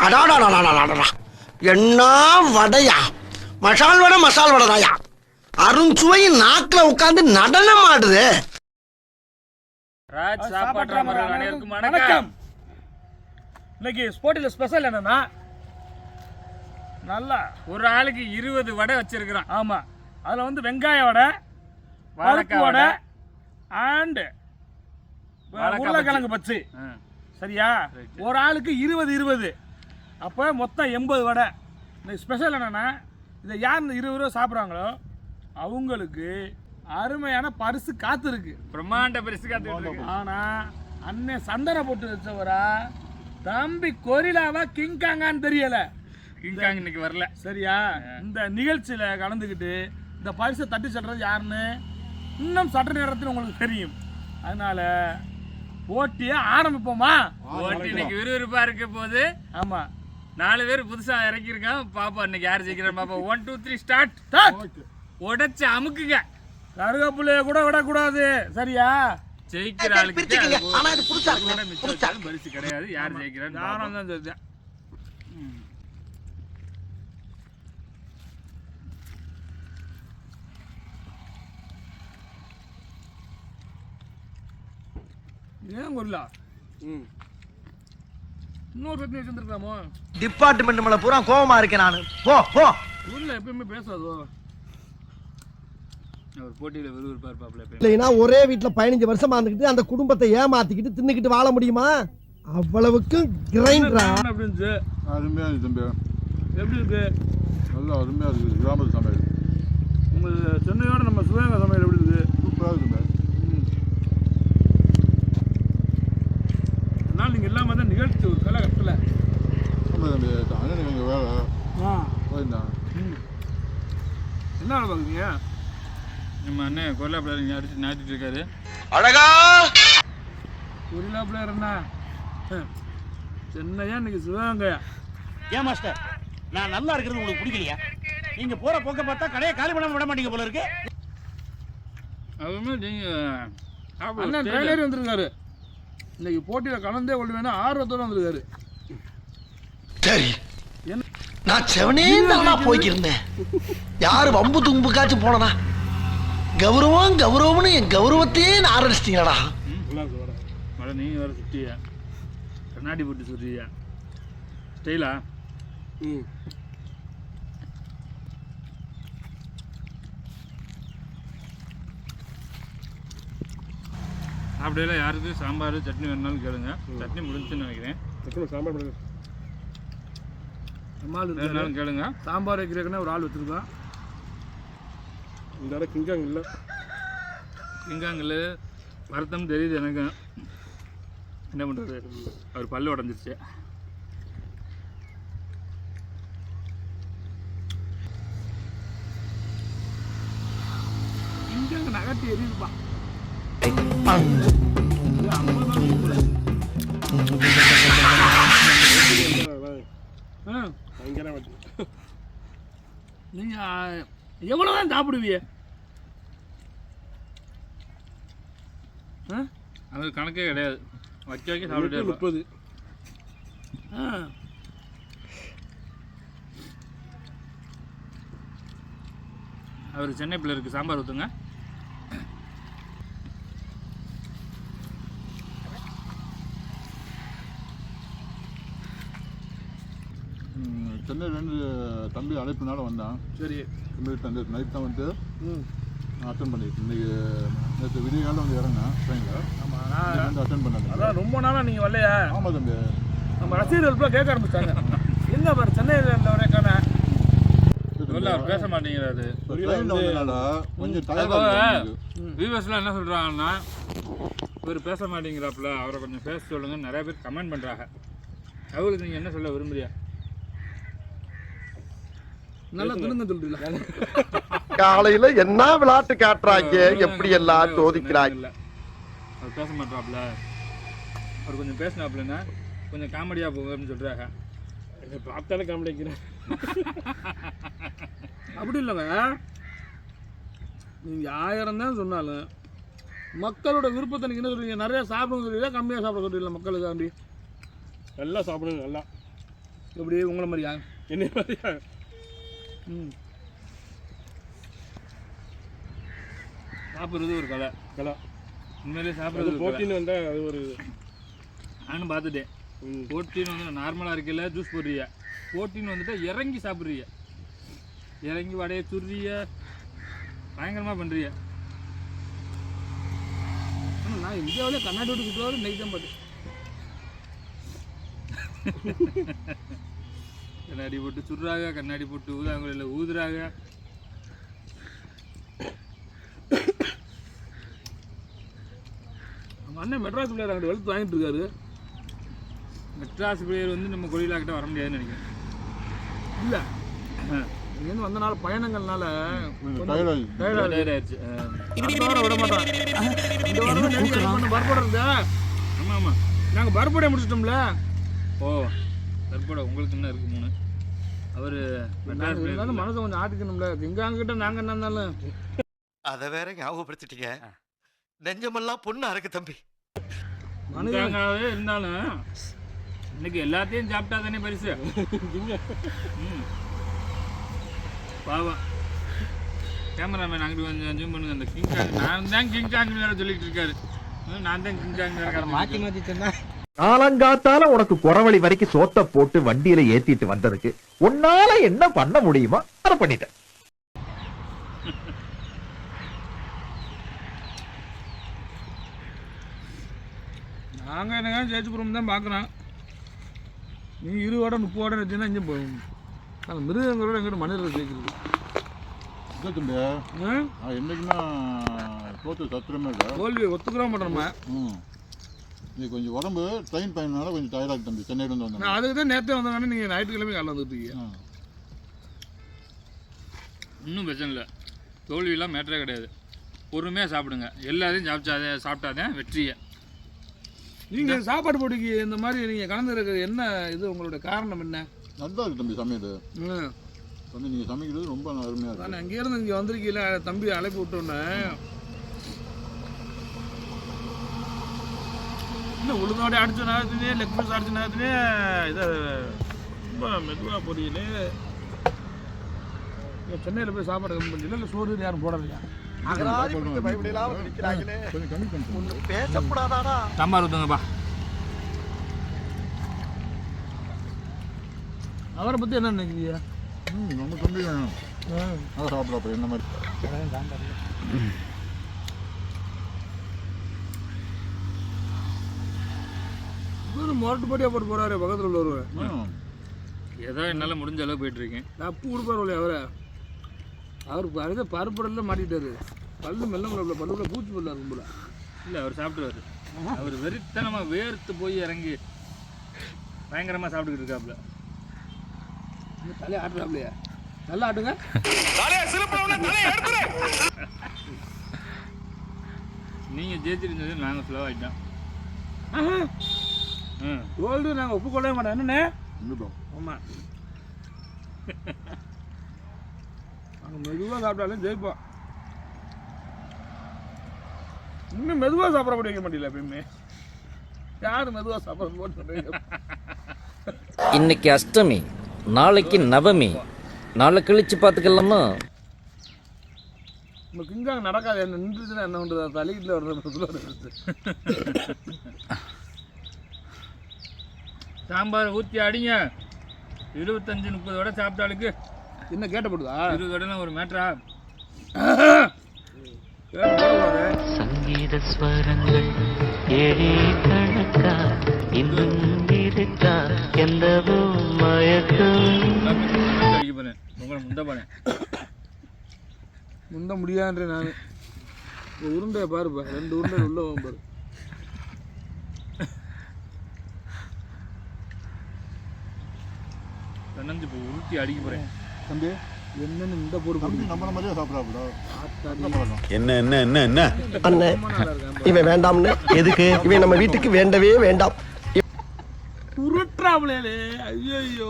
அடாடா என்ன வடையா, மசால் வடை தாயா, அருஞ்சுவை நாக்குல உட்கார்ந்து நடனம் ஆடுது. ராஜ் சாப்பாட்டு அனைவருக்கும் வணக்கம். இன்னைக்கு ஸ்போர்ட்டில் ஸ்பெஷல் என்னன்னா, நல்லா ஒரு ஆளுக்கு 20 வடை வச்சிருக்கிறோம். ஆமா, அதுல வந்து வெங்காய வடை, பருப்பு வடை அண்ட் உருளைக்கிழங்கு பச்சி. சரியா? ஒரு ஆளுக்கு 20 அப்போ மொத்தம் 80 வடை. இன்னைக்கு ஸ்பெஷல் என்னன்னா, இதை யார் இந்த 20 ரூபா சாப்பிட்றாங்களோ அவங்களுக்கு அருமையான பரிசு காத்திருக்கு. பிரம்மாண்ட பரிசு காத்துருக்கு. ஆனா அண்ணன் சந்தன போட்டு வச்சவரா தம்பி கொரிலாவா கிங்காங்கான்னு தெரியல. கிங்காங் இன்னைக்கு வரல. சரியா? இந்த நிகழ்ச்சியில கலந்துக்கிட்டு இந்த பரிசை தட்டி சொல்றது யாருன்னு இன்னும் சற்று நேரத்தில் உங்களுக்கு தெரியும். அதனால போட்டியை ஆரம்பிப்போமா? போட்டி இன்னைக்கு விறுவிறுப்பா இருக்க போது. ஆமா, 4 பேர் புதுசா இறக்கியிருக்கான். பாப்பா இன்னைக்கு யார் ஜெயிக்கிறான் பாப்பா. 1 2 3 ஸ்டார்ட். உடைச்சு அமுக்குங்க. கருவேப்பிள்ளைய கூட விடக்கூடாது. சரியா? ஜெயிக்கிற ஆளுக்கு பரிசு கிடையாது. யார் ஜெயிக்கிறான்னு நானும் தான் சொல்றேன். ஏன் கொல்லா இன்னொரு சட்னி வச்சிருக்காமோ? டிபார்ட்மெண்ட் மேல பூரா கோவமா இருக்கேன் நானு. போ போ. உள்ள எப்பயுமே பேசாதோ. அவர் போட்டியில விறுவிறுப்பா இருப்பாப்ல. இல்லைன்னா ஒரே வீட்டுல 15 வருஷமா இருந்துக்கிட்டு அந்த குடும்பத்தை ஏமாத்திக்கிட்டு தின்னுக்கிட்டு வாழ முடியுமா? அவ்வளவுக்கு கிரைண்டரா அப்படின்னு. அருமையா இருக்கு தம்பி. எப்படி இருக்கு? நல்லா அருமையா இருக்கு. கிராம சமையல். உங்க சென்னையோட நம்ம சிவகங்கை சமையல் எப்படி இருக்கு? சூப்பரா இருக்கு. அதனால நீங்க எல்லாமே தான் நிகழ்ச்சி ஒரு காலகட்டத்தில். ஆமாம் தம்பி. அண்ணனுக்கு எங்கள் வேலை போயிருந்தான். என்ன வேலை பார்க்குறீங்க? நம்ம அண்ணன் கொரில்லா பிளேயர் அடிச்சு நாட்டிட்டு இருக்காரு. அழகா கொரில்லா பிளேயர் என்ன சென்னையா இன்னைக்கு சிவகங்கையா? ஏன் மாஸ்டர், நான் நல்லா இருக்கிறது உங்களுக்கு பிடிக்கலையா? நீங்க போற போக்க பார்த்தா கடையை காலி பண்ண விட மாட்டீங்க போல இருக்கு. அதுவுமே நீங்க அண்ணன் ட்ரெயிலர் வந்திருக்காரு. இன்னைக்கு போட்டியில கலந்தே கொள்வேன்னா ஆர்வத்தோட வந்திருக்காரு. சரி, நான் செவனே தானா போய்க்கிருந்தேன். யாரு வம்பு தும்புக்காச்சும் போனனா? கௌரவம்னு என் கௌரவத்தையே ஆரம்பிச்சிட்டீங்களா? நீங்க வேற சுட்டியா கண்ணாடி போட்டு சுட்டியா ஸ்டைலா? அப்படியெல்லாம் யாருக்கு சாம்பார் சட்னி வேணுனாலும் கேளுங்க. சட்னி முடிஞ்சுன்னு நினைக்கிறேன். சாம்பார் வேணுனாலும் கேளுங்க. சாம்பார் வைக்கிறதுக்குன்னா ஒரு ஆள் வச்சுருக்கோம். இந்த கிங்காங் இல்லை. கிங்காங்கில் வருத்தம் தெரியுது எனக்கு. என்ன பண்ணுறது, அவர் பல்லு உடஞ்சிருச்சு. கிங்காங்க நகர்த்தி எரியுதுப்பா. நீங்க எவ்வளவுதான் சாப்பிடுவீங்க? அது கணக்கே கிடையாது. வைக்க வைக்க சாப்பிட்டு 30. அவர் சென்னை பிள்ளைருக்கு சாம்பார் ஊற்றுங்க. சென்னையிலேருந்து தம்பி அழைப்புனால வந்தான். சரி, தம்பி நைட் தான் வந்து அட்டன் பண்ணிட்டு இன்னைக்கு நேற்று விடிய காலம் வந்து இறங்கினேன் ட்ரெயினில். ஆமாம், வந்து அட்டன் பண்ணாங்க. அதான் ரொம்ப நாளாக நீங்கள் வரலையா? ஆமாம் தம்பி. நம்ம ரசிகர்கள் கேட்க ஆரம்பிச்சாங்க, எங்கே பாரு சென்னையில் இருந்தவரேக்கான பேச மாட்டேங்கிறாரு. கொஞ்சம் வியூவர்ஸ்லாம் என்ன சொல்கிறாங்கன்னா, இவர் பேச மாட்டேங்கிறாப்புல, அவரை கொஞ்சம் பேச சொல்லுங்க. நிறைய பேர் கமெண்ட் பண்ணுறாங்க. அவருக்கு நீங்கள் என்ன சொல்ல விரும்புறியா? நல்லா துணுங்க சொல்றீங்களா? காலையில என்ன விளையாட்டு காட்டுறாங்க, எப்படி எல்லாம் சோதிக்கிறாங்க. அவர் பேச மாட்டாப்ல, அவர் கொஞ்சம் பேசினாப்லன்னா கொஞ்சம் காமெடியா போகும்னு சொல்றாங்க. பார்த்தாலே காமெடி வைக்கிறேன். அப்படி இல்லைங்க, நீங்க 1000 தான் சொன்னாலும் மக்களோட விருப்பத்தை நீங்க என்ன சொல்றீங்க? நிறைய சாப்பிட சொல்றீங்களா, கம்மியா சாப்பிட சொல்றீங்களா மக்களுக்காண்டி? நல்லா சாப்பிடுங்க நல்லா. எப்படி உங்களை மாதிரியா? என்ன மாதிரியா? சாப்பிட்றது ஒரு கலை. உண்மையிலே அது சாப்பிட்றது போட்டின்னு வந்தால் அது ஒரு நானும் பார்த்துட்டேன். போட்டின்னு வந்து நார்மலாக இருக்கையில் ஜூஸ் போடுறிய, போட்டின்னு வந்துட்டு இறங்கி சாப்பிட்றிய, இறங்கி வடையை சுடுறிய, பயங்கரமாக பண்ணுறிய. ஆனால் நான் இந்தியாவிலே கண்ணாடி விட்டு சுற்றுவாரு நெய் தான் பார்த்தேன். கண்ணாடி போட்டு சுடுறாங்க, கண்ணாடி போட்டு ஊதாங்குறையில் ஊதுறாங்க. நம்ம அண்ணன் மெட்ராஸ் பிள்ளையர் அங்கிட்ட வெளுத்து வாங்கிட்டு இருக்காரு. மெட்ராஸ் பிளேயர் வந்து நம்ம கொடியிலாக்கிட்ட வர முடியாதுன்னு நினைக்கிறேன். இல்லை இங்கேருந்து வந்தனால பயணங்கள்னால டயர்டாயிடுச்சு. விட மாட்டோம். இந்த வாரம் பர்படை இருந்தா. ஆமாம் ஆமாம், நாங்கள் பர்படை முடிச்சிட்டோம்ல. ஓ தற்போட உங்களுக்கு என்ன இருக்குது 3. அவர் மெட்ராஸ் இருந்தாலும் மனசை கொஞ்சம் ஆட்டிக்கணும்ல. எங்க அங்கிட்ட நாங்கள் என்ன இருந்தாலும் அதை வேற ஞாபகப்படுத்திட்டீங்க. நெஞ்சமெல்லாம் பொண்ணு அறக்கு தம்பி. மனுஷனாகவே இருந்தாலும் இன்னைக்கு எல்லாத்தையும் சாப்பிட்டா தானே பரிசு. பாவம் கேமராமேன் அங்கிட்டு கொஞ்சம் ஜூம் பண்ணுங்க. அந்த கிங் காங் நான் தான் கிங் காங் வேற சொல்லிட்டு இருக்காரு. நான் தான் கிங் காங் வேற மாற்றி மாற்றி சொன்னா. காலங்காத்தால உனக்கு குறவழி வரைக்கும் சோத்த போட்டு வண்டியில ஏத்திட்டு வந்ததுக்கு உன்னால என்ன பண்ண முடியுமா அதை பண்ணிட்டேன். நாங்கள் என்னங்க ஜெயிச்சுப்புறம் தான் பார்க்குறோம். நீ 20 வடை 30 வடை வச்சுன்னா இங்கே போகும். அந்த மிருகங்களோட எங்கிட்ட மனிதர்கள் ஜெயிக்கிறது. இல்லை தம்பி, நான் என்றைக்குன்னா தோற்று சத்திரமே இல்லை. தோல்வியை ஒத்துக்கிறோம் மாட்டோம் நம்ம. இது கொஞ்சம் உடம்பு ட்ரெயின் பயணனால கொஞ்சம் டயர்டாக தம்பி. சென்னையிலேருந்து வந்தேன். நான் அதுக்கு தான் நேரத்தே வந்தாங்கன்னா நீங்கள் ஞாயிற்றுக்கிழமை காலைல வந்துட்டுருக்கீங்க. இன்னும் பிரச்சனை இல்லை. தோல்வியெல்லாம் மேட்டரே கிடையாது. பொறுமையாக சாப்பிடுங்க. எல்லாத்தையும் சாப்பிட்டாதான் வெற்றியை. நீங்கள் சாப்பாடு போட்டிக்கு இந்த மாதிரி நீங்கள் கலந்துருக்கிறது என்ன இது உங்களோட காரணம் என்ன? நல்லா இருக்கு தம்பி சமையல். தம்பி நீங்கள் சமைக்கிறது ரொம்ப அருமையாக இருக்கு. நான் அங்கேருந்து இங்கே வந்திருக்கீங்கள, தம்பி அழைப்பு விட்டோன்னே இன்னும் உளுந்தோடைய அடிச்ச நேரத்துலேயே லெக் பீஸ் அடிச்ச நேரத்துலேயே இதை ரொம்ப மெதுவாக போறீங்களே. சென்னையில் போய் சாப்பாடு கம்மி பண்ணல. இல்லை சோறு யாரும் போடலையா? கொஞ்சம் கம்மி பண்ணிட்டு சாம்பார் ஊற்றுங்கப்பா. அவரை பற்றி என்ன நினைக்கிறீங்க? நம்ம தம்பி வேணும். அதை சாப்பிட்றப்ப என்ன மாதிரி மொரட்டு போட்டியாக போட்டு போகிறாரு பக்கத்தில் உள்ளவர். ஏதோ என்னால் முடிஞ்ச அளவு போயிட்டுருக்கேன். தப்பு கொடுப்பார் இல்லையா அவரை? அவருக்கு அறுத பருப்படலாம் மாட்டிட்டாரு. பல்லு மெல்ல பல்லுக்குள்ள பூச்சி பல்லா இருக்கும் போல. இல்லை அவர் சாப்பிடுவார். அவர் வெறித்தனமாக வேர்த்து போய் இறங்கி பயங்கரமாக சாப்பிட்டுக்கிட்டு இருக்காப்புல. தலையை ஆட்டுறாப்லையா? நல்லா ஆட்டுங்க. நீங்கள் ஜெயிச்சிருந்தது நாங்கள் ஸ்லோ ஆகிட்டோம். கோல்டு நாங்கள் ஒப்புக்கொள்ளவே மாட்டோம். என்னண்ணே? ஆமாம், நாங்கள் மெதுவாக சாப்பிட்டாலும் ஜெயிப்போம். இன்னும் மெதுவாக சாப்பிட வைக்க மாட்டீங்களா? எப்பயுமே யார் மெதுவாக சாப்பிட போட்டு. இன்னைக்கு அஷ்டமி, நாளைக்கு நவமி, நாளை கழிச்சு பார்த்துக்கலாமா? நம்ம கிங்காங் நடக்காது. என்ன நின்றுச்சுன்னா என்ன பண்ணுறது? தலையில் வர்றது சாம்பார் ஊற்றி அடிங்க. 25-30 வடை சாப்பிட்டாளுக்கு என்ன கேட்டப்படுதா? 20 வடைலாம் ஒரு மேட்டரா? சங்கீத ஸ்வரங்கள் ஏழே கணக்கா இன்னும் இருக்கா எந்தவோ மயக்கம். அடிக்க போறேன் உங்களை முந்த போறேன். முந்த முடியாதுன்ற நான் உருண்டையை பாருப்பா. 2 உருண்டை உள்ள பாரு. நனைஞ்சு இப்போ உருட்டி அடிக்க போறேன். தம்பி என்னன்னு இந்த போடு தம்பி நம்மள மாதிரியே சாப்பிட்றாப்புல. என்ன என்ன என்ன என்ன அண்ணே, இவன் வேண்டாம்னு எதுக்கு? இவன் நம்ம வீட்டுக்கு வேண்டவே வேண்டாம். உருட்டுறாப்ளே. ஐயோ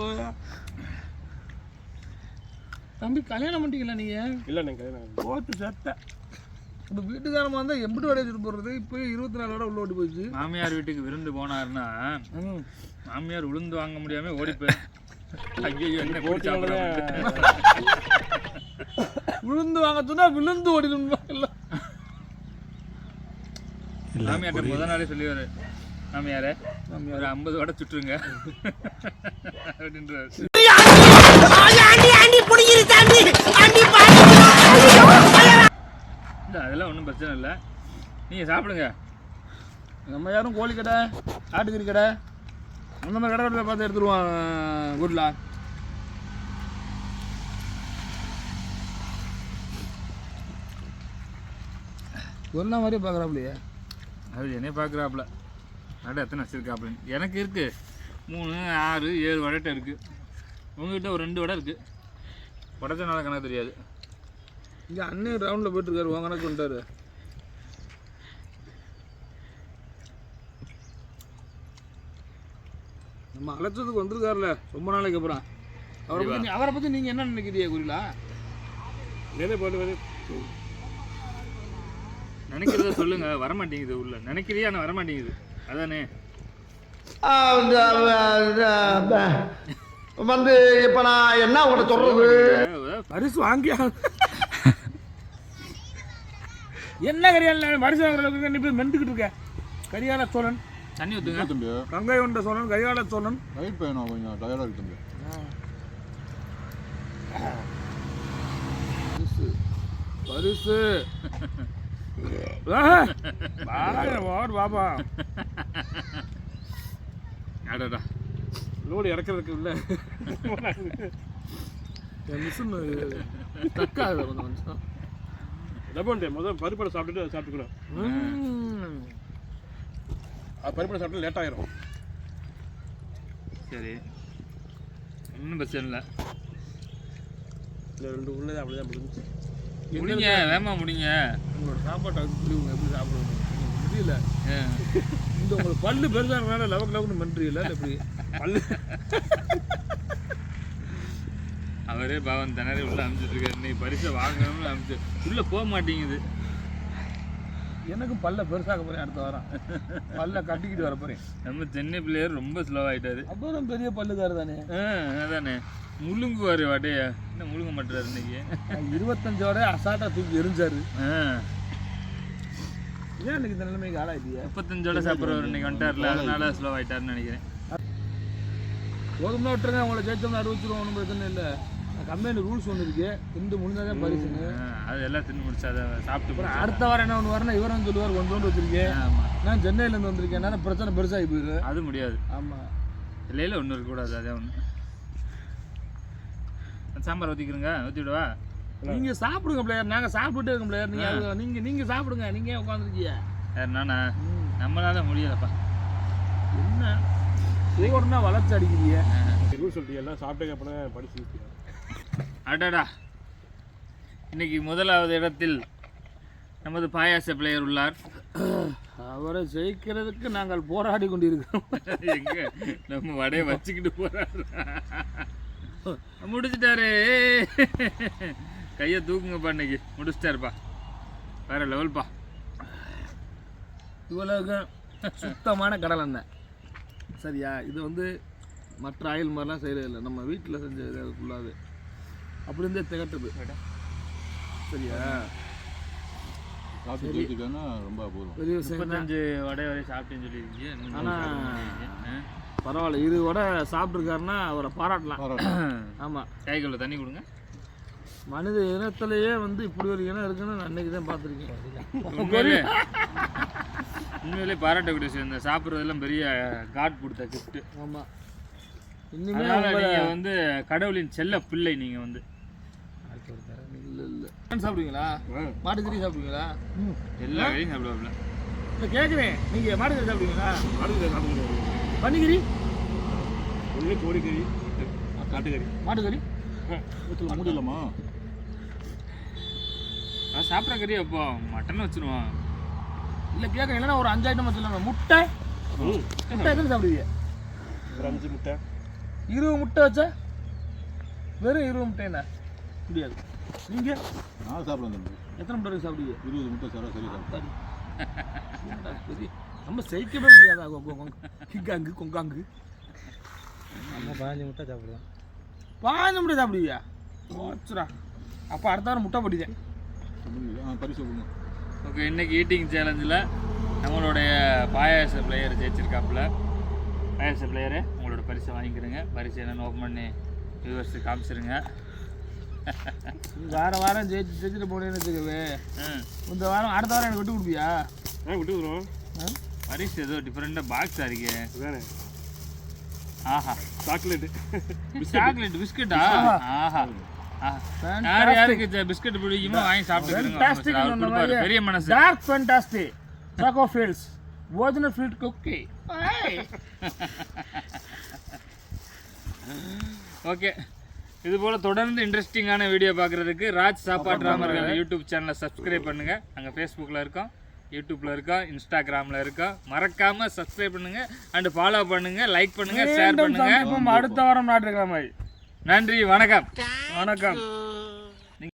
தம்பி, கல்யாணம் பண்ணிட்டீங்களா நீங்க? இல்லை நீங்கள் போட்டு சட்டை இப்போ வீட்டுக்காரமாக இருந்தால் எம்பிட்டு வடை வச்சுட்டு போடுறது இப்போ 24 வடை உள்ள ஓடி போயிடுச்சு. மாமியார் வீட்டுக்கு விருந்து போனாருன்னா மாமியார் உளுந்து வாங்க முடியாம ஓடிப்பேன். ஐயோ என்ன போட்டு விழுந்து வாங்க சொன்னா விழுந்து ஓடிடுமா இல்லை மாமியார்ட்ட முதல் நாளே சொல்லிவாரு, மாமியாரே ஒரு 50 வடை சுட்டுருங்க அப்படின்றாரு. இல்லை அதெல்லாம் ஒன்றும் பிரச்சனை இல்லை, நீங்கள் சாப்பிடுங்க. நம்ம யாரும் கோழி கடை ஆட்டுக்கறி கடை அந்த மாதிரி கடை பார்த்து எடுத்துருவான் குருலா. குருலா மாதிரியே பார்க்குறாப்லையே. அது என்னைய பார்க்குறாப்புல வடை எத்தனை வச்சுருக்காப்புலன்னு. எனக்கு இருக்குது 3, 6, 7 வடைட்ட இருக்குது. உங்ககிட்ட ஒரு 2 வடை இருக்குது. உடச்சனால கணக்கு தெரியாது. இங்கே அண்ணன் ரவுண்டில் போயிட்டுருக்காரு, உன் கணக்கு வந்துட்டாரு. நம்ம அழைச்சதுக்கு வந்திருக்காருல ரொம்ப நாளைக்கு அப்புறம். அவரை பற்றி நீங்கள் என்ன நினைக்கிறீங்க குருலா? நேரே போட்டு நினைக்கிறத சொல்லுங்க, வரமாட்டேங்குது உள்ள. நினைக்கிறியா நான் வரமாட்டேங்குது அதானே. வந்து இப்ப நான் என்ன உங்கள்கிட்ட சொல்றது? பரிசு வாங்கியா என்ன கரியால பரிசு வாங்குறதுக்கு நீ போய் மெண்டுக்கிட்டு இருக்க? கரியால சோழன் தண்ணி ஊற்றுங்க தம்பி. கங்கை கொண்ட சோழன் கரியால சோழன். ரைட் பையனா கொஞ்சம் டயர்டாக இருக்கு தம்பி. பரிசு பாபா அடடா லோடு இறக்குறதுக்கு இல்லை என் மிஷின் தக்காது கொஞ்சம் கொஞ்சம். லெமன் முதல் பருப்படை சாப்பிட்டுக்கணும். அது பருப்படை சாப்பிட்டு லேட் ஆயிரும். சரி ஒன்றும் பிரச்சனை இல்லை. இந்த 2 உள்ளது அப்படிதான் முடிஞ்சு. முடிங்க வேமா முடிங்க. உங்களோட சாப்பாட்டை புரியுங்க எப்படி சாப்பிடுவோம் முடியல. இந்த உங்களுக்கு பல்லு பெருசாக லவக்கு மன்றி இல்லை எப்படி பல்லு அவரே பாவம் திணறி உள்ள அனுப்பிச்சிட்டு இருக்காரு. இன்னைக்கு பரிசை வாங்கணும்னு அனுப்பிச்சு உள்ள போக மாட்டேங்குது. எனக்கும் பல்ல பெருசாக போகிறேன் அடுத்த வாரம். பல்ல கட்டிக்கிட்டு வர போகிறேன். நம்ம சென்னை பிள்ளையர் ரொம்ப ஸ்லோவாகிட்டாரு. அப்புறம் பெரிய பல்லுக்காரு தானே. அதானே முழுங்குவார் வடைய. என்ன முழுங்க மாட்டாரு இன்னைக்கு? 25 வடை அசால்ட்டாக தூக்கி எரிஞ்சாரு. ஏன் இன்னைக்கு இந்த நிலைமைக்கு ஆளாயிட்டியா? 35 வடை சாப்பிட்றவர் இன்னைக்கு வந்துட்டார்ல, அதனால ஸ்லோவாகிட்டாருன்னு நினைக்கிறேன். போதும்னா விட்டுருங்க, அவங்கள ஜெயிச்சோம்னா அறிவிச்சிருவோம், ஒன்றும் பிரச்சனை இல்லை. கம்பெனி ரூல்ஸ் ஒன்று இருக்கு, திண்டு முடிஞ்சாதான் பரிசுங்க. அது எல்லாம் தின்னு முடிச்சு அதை சாப்பிட்டு அப்புறம் அடுத்த வாரம் என்ன ஒன்று வரணும், இவரும் சொல்லுவார் கொண்டு வச்சிருக்கேன். நான் சென்னையிலேருந்து வந்திருக்கேன், நான் பிரச்சனை பெருசாகி போயிரு. அது முடியாது. ஆமாம் இல்லையில ஒன்றும் இருக்கக்கூடாது. அதே ஒன்று சாம்பார் ஊற்றிக்கிறோங்க, ஊற்றி விடுவா. நீங்கள் சாப்பிடுங்க பிள்ளையர், நாங்கள் சாப்பிட்டுட்டே இருக்கோம் பிள்ளையர். நீங்கள் சாப்பிடுங்க, நீங்கள் உட்காந்துருக்கீங்க. நானா நம்மளால முடியலப்பா. என்ன ஒவ்வொருனா வளர்ச்சி அடிக்கிறீங்க. ரூல் சொல்லிட்டு எல்லாம் சாப்பிட்டே அப்புறம் படிச்சு. அடடா இன்னைக்கு முதலாவது இடத்தில் நமது பாயாச பிளேயர் உள்ளார். அவரை ஜெயிக்கிறதுக்கு நாங்கள் போராடி கொண்டிருக்கிறோம். எங்க நம்ம வடையை வச்சுக்கிட்டு போறாரு. முடிச்சிட்டாரு. கையை தூக்குங்கப்பா, இன்னைக்கு முடிச்சிட்டாருப்பா. வேற லெவல்ப்பா. இவ்வளவு சுத்தமான கடலை எண்ணெய் சரியா? இது வந்து மற்ற ஆயில் மாதிரிலாம் செய்கிறது இல்லை, நம்ம வீட்டில் செஞ்சது. அது ஃபுல்லாகவே அப்படி இருந்தே திகட்டுது சரியா? சாப்பிட்டு ஜெயிச்சுட்டேன்னா ரொம்ப போதும். பெரிய விஷயம். 35 வடை வரை சாப்பிட்டேன்னு சொல்லியிருக்கீங்க. ஆனால் பரவாயில்ல, 20 வடை சாப்பிட்ருக்காருன்னா அவரை பாராட்டலாம். ஆமாம், கைக்குள்ள தண்ணி கொடுங்க. மனித இனத்திலேயே வந்து இப்படி ஒரு இனம் இருக்குன்னு நான் அன்னைக்கு தான் பார்த்துருக்கேன். உண்மையிலே பாராட்டக்கூடிய விஷயம். இந்த சாப்பிட்றதெல்லாம் பெரிய காட் கொடுத்த கிஃப்ட். ஆமாம், இனிமே நீங்கள் வந்து கடவுளின் செல்ல பிள்ளை. நீங்கள் வந்து இல்லை இல்லை சாப்பிடுவீங்களா? மாட்டுக்கறி சாப்பிடுவீங்களா? எல்லா கறியும் சாப்பிடுவாப்ல. இல்லை கேட்குறேன், நீங்கள் மாட்டுக்கறி சாப்பிடுவீங்களா? மாட்டுக்கறி சாப்பிடுவோம். பன்னிக்கறி, ஒன்று கோழிக்கறி, காட்டுக்கறி, மாட்டுக்கறி முடியலம்மா. சாப்பிட்ற கறி அப்போ மட்டன் வச்சுருவான். இல்லை கேட்குறேன், இல்லைன்னா ஒரு 5 ஐட்டம் வச்சுருவாங்க. முட்டை முட்டை எத்தனை சாப்பிடுவீங்க? ஒரு 5 முட்டை. 20 முட்டை வச்சா வெறும் 20 முட்டை என்ன முடியாது. நீங்கள் நான் சாப்பிடுவேன் தம்பி. எத்தனை முட்டை சாப்பிடுவீங்க? 20 முட்டை சராசரி சாப்பிட்டேன். பெரிய நம்ம சைக்கவே முடியாதா கிங்காங்கு கொங்காங்கு. நம்ம 15 முட்டை சாப்பிடுவோம். 15 முட்டை சாப்பிடுவியா? ஓச்சுரா. அப்போ அடுத்த வாரம் முட்டை படிதேன். பரிசு கொடுங்க. ஓகே, இன்னைக்கு ஈட்டிங் சேலஞ்சில் நம்மளுடைய பாயாச பிளேயர் ஜெயிச்சிருக்காப்புல. பாயாச பிளேயரு உங்களோட பரிசை வாங்கிக்கிறேங்க. பரிசு என்னென்னு ஓப்பன் பண்ணி வியூவர்ஸுக்கு காமிச்சிருங்க. வாரம் ஜெயிச்சுட்டு போனேன்னு வச்சுக்கவே. இந்த வாரம் அடுத்த வாரம் எனக்கு விட்டு கொடுப்பியா? விட்டு கொடுவோம். பரிசு ஏதோ டிஃப்ரெண்டாக பாக்ஸாக இருக்கு. அதானே ஆஹா, சாக்லேட்டு சாக்லேட் பிஸ்கட்டா? ஆஹா, யார் யாருக்கு பிஸ்கட் பிடிக்குமோ வாங்கி சாப்பிட்டு பெரிய மனசு. Dark fantastic choco fills original fruit cookie. Okay, இது போல் தொடர்ந்து இன்ட்ரெஸ்டிங்கான வீடியோ பார்க்குறதுக்கு ராஜ் சாப்பாட்டு ராமர்கள் யூடியூப் சேனலை சப்ஸ்கிரைப் பண்ணுங்கள். நாங்கள் ஃபேஸ்புக்கில் இருக்கோம், யூடியூப்பில் இருக்கோம், இன்ஸ்டாகிராமில் இருக்கோம். மறக்காமல் சப்ஸ்கிரைப் பண்ணுங்கள் அண்டு ஃபாலோ பண்ணுங்கள், லைக் பண்ணுங்கள், ஷேர் பண்ணுங்கள். அடுத்த வாரம் நாட்டுக்கிழமை. நன்றி, வணக்கம். வணக்கம்.